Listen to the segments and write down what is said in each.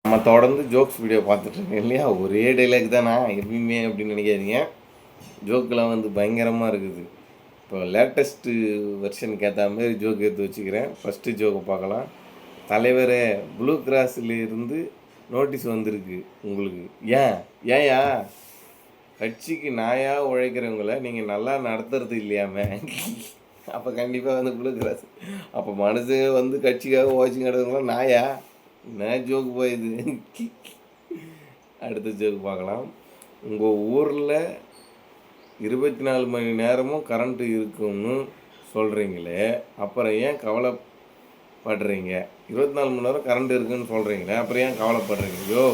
நம்ம தொடர்ந்து jokes video பார்த்துட்ருக்கேன் இல்லையா, ஒரே டைலாக் தான் நான் எப்பயுமே அப்படின்னு நினைக்காதீங்க. ஜோக்கெலாம் வந்து பயங்கரமாக இருக்குது. இப்போ லேட்டஸ்ட்டு வெர்ஷனுக்கு ஏற்ற மாரி ஜோக் எடுத்து வச்சுக்கிறேன். ஃபஸ்ட்டு ஜோக்கை பார்க்கலாம். தலைவரே, ப்ளூ கிராஸ்லேருந்து நோட்டீஸ் வந்திருக்கு உங்களுக்கு. ஏன்யா கட்சிக்கு நாயாக உழைக்கிறவங்கள நீங்கள் நல்லா நடத்துறது இல்லையாமே. அப்போ கண்டிப்பாக வந்து ப்ளூ கிராஸ். அப்போ மனுஷங்க வந்து கட்சிக்காக வாட்சிங் கிடக்குறவங்களாம் நாயா? என்ன ஜோக்கு போயுது. அடுத்த ஜோக்கு பார்க்கலாம். உங்கள் ஊரில் 24 மணி நேரமும் கரண்ட்டு இருக்குன்னு சொல்கிறீங்களே, அப்புறம் ஏன் கவலைப்படுறீங்க? 24 மணி நேரம் கரண்ட் இருக்குன்னு சொல்கிறீங்களே, அப்புறம் ஏன் கவலைப்படுறீங்க? யோ,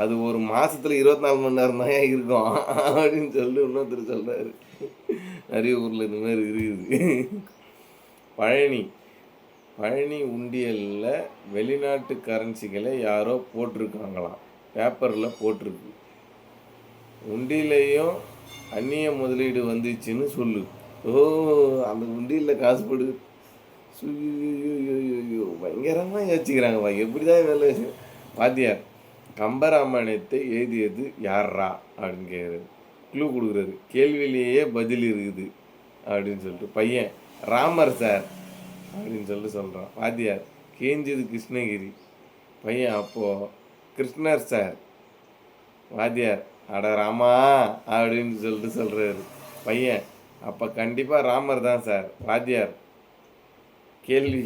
அது ஒரு மாதத்தில் 24 மணி நேரம் தான் இருக்கும் அப்படின்னு சொல்லி இன்னொருத்தர் சொல்கிறாரு. நிறைய ஊரில் இந்த மாதிரி இருக்குது. பழனி உண்டியலில் வெளிநாட்டு கரன்சிகளை யாரோ போட்டிருக்காங்களாம். பேப்பரில் போட்டிருக்கு. உண்டியிலையும் அந்நிய முதலீடு வந்துச்சுன்னு சொல்லு. ஓ, அந்த உண்டியலில் காசு போடு. பயங்கரமாக யோசிக்கிறாங்கப்பா. எப்படி தான் வேலை. வாத்தியார், கம்பராமாயணத்தை எழுதியது யார்ரா அப்படின்னு கேட்குறாரு. க்ளூ கொடுக்குறாரு. கேள்வியிலேயே பதில் இருக்குது அப்படின்னு சொல்லிட்டு. பையன், ராமர் சார் அப்படின்னு சொல்லிட்டு சொல்கிறான். வாத்தியார், கேஞ்சது கிருஷ்ணகிரி. பையன், அப்போது கிருஷ்ணர் சார். வாத்தியார், அட ராமா அப்படின்னு சொல்லிட்டு சொல்கிறாரு. பையன், அப்போ கண்டிப்பாக ராமர் தான் சார். வாத்தியார், கேள்வி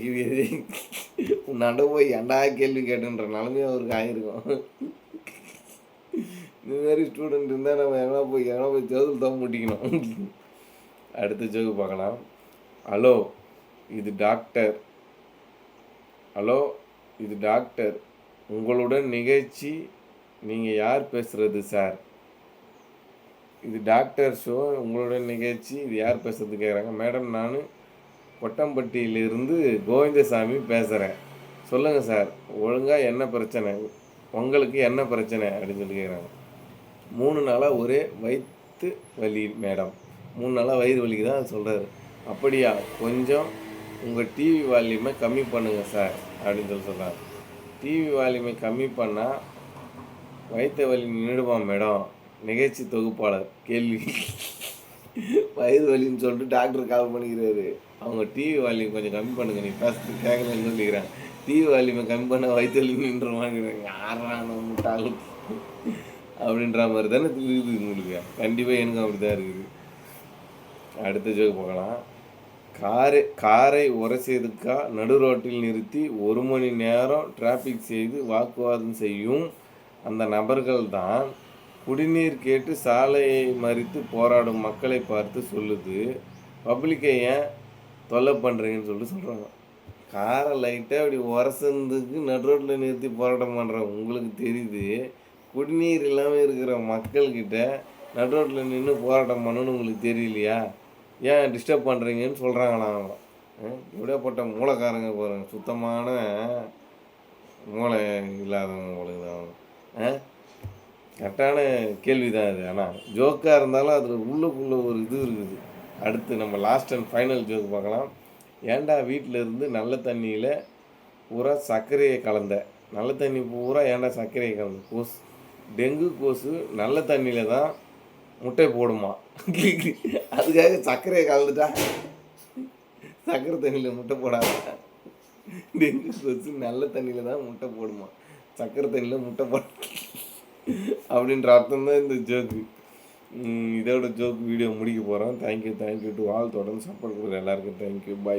உன்னாண்ட போய் ஏண்டா கேள்வி கேட்டுன்ற நிலமையும் அவருக்கு ஆகிருக்கும். இந்த மாதிரி ஸ்டூடெண்ட் இருந்தால் நம்ம எங்கன்னா போய் தேர்தல் தான் முட்டிக்கணும். அடுத்த ஜோக்கு பார்க்கலாம். ஹலோ, இது டாக்டர். உங்களுடன் நிகழ்ச்சி. நீங்கள் யார் பேசுகிறது சார்? இது டாக்டர் ஷோ. உங்களுடன் நிகழ்ச்சி. இது யார் பேசுறது கேட்குறாங்க. மேடம், நான் கொட்டம்பட்டியிலிருந்து கோவிந்தசாமி பேசுகிறேன். சொல்லுங்கள் சார், ஒழுங்காக என்ன பிரச்சனை? உங்களுக்கு என்ன பிரச்சனை அப்படின்னு சொல்லி கேட்குறாங்க. 3 நாளாக ஒரே வயிற்று வலி மேடம். 3 நாளாக வயிறு வலிக்கு தான் சொல்கிறாரு. அப்படியா, கொஞ்சம் உங்கள் டிவி வால்யூமை கம்மி பண்ணுங்கள் சார் அப்படின்னு சொல்லி சொல்கிறாங்க. டிவி வால்யூமை கம்மி பண்ணால் வயிற்று வலி நின்றுடுவான் மேடம். நிகழ்ச்சி தொகுப்பாளர். கேள்வி. வயிறு வலின்னு சொல்லிட்டு டாக்டர் கால் பண்ணிக்கிறாரு. அவங்க டிவி வால்யூம் கொஞ்சம் கம்மி பண்ணுங்க, நீ பேசுறது கேட்கலன்னு சொல்லிக்கிறாங்க. டிவி வால்யூமை கம்மி பண்ண வயிற்று வலி நின்றுவாங்கிறாங்க. யாரான முட்டாள் அப்படின்ற மாதிரி தானே இருக்குது உங்களுக்கு. கண்டிப்பாக எனக்கு அப்படி தான் இருக்குது. அடுத்த ஜோக்கு பார்க்கலாம். காரை உரசியதுக்கா நடு ரோட்டில் நிறுத்தி 1 மணி நேரம் டிராஃபிக் செய்து வாக்குவாதம் செய்யும் அந்த நபர்கள் தான் குடிநீர் கேட்டு சாலையை மறித்து போராடும் மக்களை பார்த்து சொல்லுது, பப்ளிக்கை ஏன் தொல்லை பண்ணுறீங்கன்னு சொல்லிட்டு சொல்கிறாங்க. காரை லைட்டாக அப்படி உரசந்துக்கு நடு ரோட்டில் நிறுத்தி போராட்டம் பண்ணுறாங்க. உங்களுக்கு தெரியுது, குடிநீர் இல்லாமல் இருக்கிற மக்கள்கிட்ட நடு ரோட்டில் நின்று போராட்டம் பண்ணணும்னு உங்களுக்கு தெரியலையா? ஏன் டிஸ்டர்ப் பண்ணுறீங்கன்னு சொல்கிறாங்களாம் அவங்க. எப்படியாப்பட்ட மூளைக்காரங்க பாருங்கள். சுத்தமான மூளை இல்லாதவங்க உங்களுக்கு தான். கரெக்டான கேள்வி தான் இது. ஆனால் ஜோக்காக இருந்தாலும் அதில் உள்ளுக்குள்ளே ஒரு இது இருக்குது. அடுத்து நம்ம லாஸ்ட் அண்ட் ஃபைனல் ஜோக்கு பார்க்கலாம். ஏன்டா வீட்டில் இருந்து நல்ல தண்ணியில் பூரா சர்க்கரையை கலந்த? நல்ல தண்ணி பூரா ஏன்டா சர்க்கரையை கலந்த? கொசு, டெங்கு கொசு நல்ல தண்ணியில் தான் முட்டை போடுமா. அதுக்காக சர்க்கரையை கலந்துட்டா சர்க்கரை தண்ணியில் முட்டை போடாத. டெங்கு கொசு நல்ல தண்ணியில் தான் முட்டை போடுமா, சர்க்கரை தண்ணியில் முட்டை போட அப்படின்ற அர்த்தம் தான் இந்த ஜோக்கு. இதோட ஜோக் வீடியோ முடிக்க போகிறோம். Thank you to all. தொடர்ந்து சப்போர்ட் கொடுக்குற எல்லாருக்கும் தேங்க்யூ. பை.